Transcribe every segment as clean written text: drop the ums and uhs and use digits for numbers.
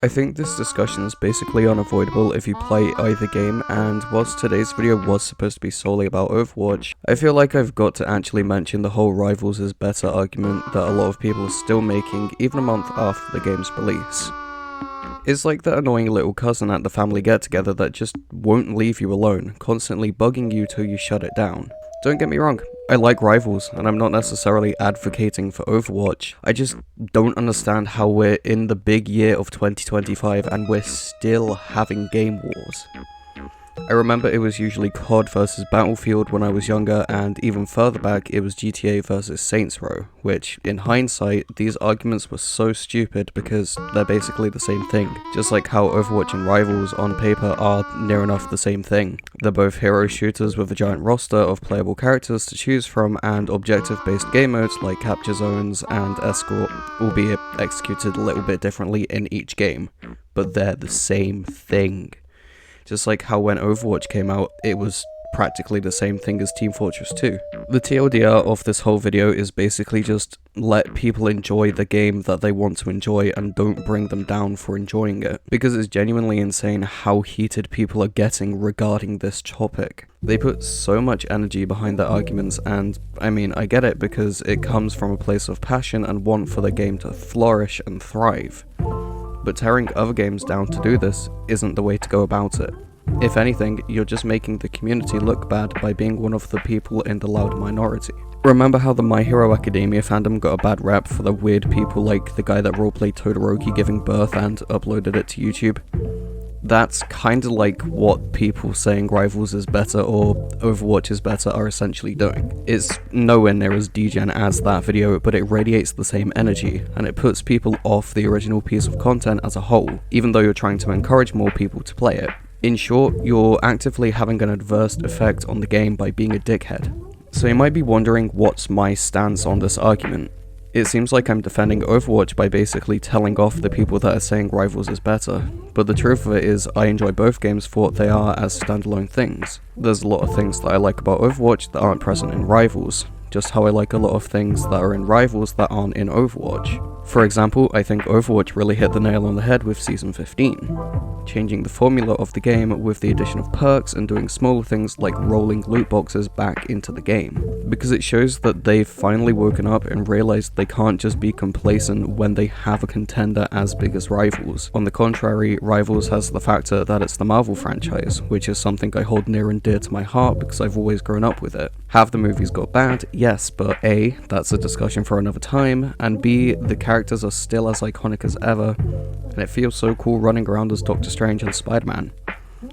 I think this discussion is basically unavoidable if you play either game, and whilst today's video was supposed to be solely about Overwatch, I feel like I've got to actually mention the whole rivals is better argument that a lot of people are still making even a month after the game's release. It's like that annoying little cousin at the family get-together that just won't leave you alone, constantly bugging you till you shut it down. Don't get me wrong, I like rivals, and I'm not necessarily advocating for Overwatch. I just don't understand how we're in the big year of 2025 and we're still having game wars. I remember it was usually COD versus Battlefield when I was younger, and even further back it was GTA versus Saints Row, which, in hindsight, these arguments were so stupid because they're basically the same thing. Just like how Overwatch and Rivals on paper are near enough the same thing. They're both hero shooters with a giant roster of playable characters to choose from and objective-based game modes like capture zones and escort, albeit executed a little bit differently in each game. But they're the same thing. Just like how when Overwatch came out, it was practically the same thing as Team Fortress 2. The TLDR of this whole video is basically just let people enjoy the game that they want to enjoy and don't bring them down for enjoying it, because it's genuinely insane how heated people are getting regarding this topic. They put so much energy behind their arguments, and I mean, I get it because it comes from a place of passion and want for the game to flourish and thrive. But tearing other games down to do this isn't the way to go about it. If anything, you're just making the community look bad by being one of the people in the loud minority. Remember how the My Hero Academia fandom got a bad rap for the weird people like the guy that roleplayed Todoroki giving birth and uploaded it to YouTube? That's kinda like what people saying Rivals is better or Overwatch is better are essentially doing. It's nowhere near as degen as that video, but it radiates the same energy, and it puts people off the original piece of content as a whole, even though you're trying to encourage more people to play it. In short, you're actively having an adverse effect on the game by being a dickhead. So you might be wondering what's my stance on this argument. It seems like I'm defending Overwatch by basically telling off the people that are saying Rivals is better, but the truth of it is I enjoy both games for what they are as standalone things. There's a lot of things that I like about Overwatch that aren't present in Rivals, just how I like a lot of things that are in Rivals that aren't in Overwatch. For example, I think Overwatch really hit the nail on the head with Season 15, changing the formula of the game with the addition of perks and doing small things like rolling loot boxes back into the game, because it shows that they've finally woken up and realized they can't just be complacent when they have a contender as big as Rivals. On the contrary, Rivals has the factor that it's the Marvel franchise, which is something I hold near and dear to my heart because I've always grown up with it. Have the movies got bad? Yes, but A, that's a discussion for another time, and B, the characters are still as iconic as ever, and it feels so cool running around as Doctor Strange and Spider-Man.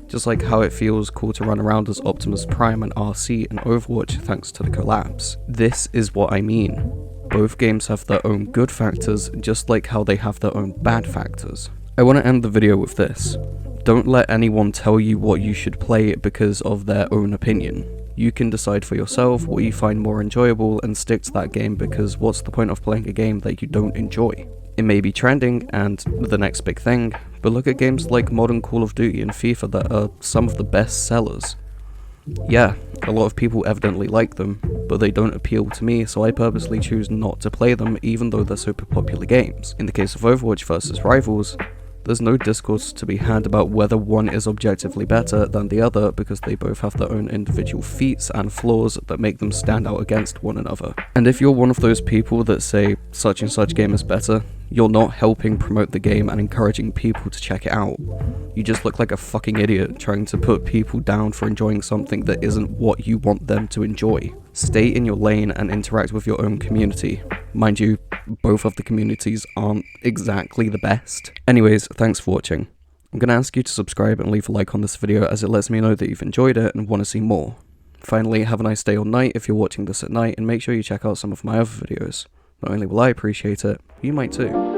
Just like how it feels cool to run around as Optimus Prime and RC in Overwatch thanks to the collabs. This is what I mean. Both games have their own good factors, just like how they have their own bad factors. I want to end the video with this. Don't let anyone tell you what you should play because of their own opinion. You can decide for yourself what you find more enjoyable and stick to that game, because what's the point of playing a game that you don't enjoy? It may be trending and the next big thing, but look at games like modern Call of Duty and FIFA that are some of the best sellers. Yeah, a lot of people evidently like them, but they don't appeal to me, so I purposely choose not to play them even though they're super popular games. In the case of Overwatch versus Rivals, there's no discourse to be had about whether one is objectively better than the other because they both have their own individual feats and flaws that make them stand out against one another. And if you're one of those people that say such and such game is better, you're not helping promote the game and encouraging people to check it out. You just look like a fucking idiot trying to put people down for enjoying something that isn't what you want them to enjoy. Stay in your lane and interact with your own community. Mind you, both of the communities aren't exactly the best. Anyways, thanks for watching. I'm going to ask you to subscribe and leave a like on this video as it lets me know that you've enjoyed it and want to see more. Finally, have a nice day or night if you're watching this at night, and make sure you check out some of my other videos. Not only will I appreciate it, you might too.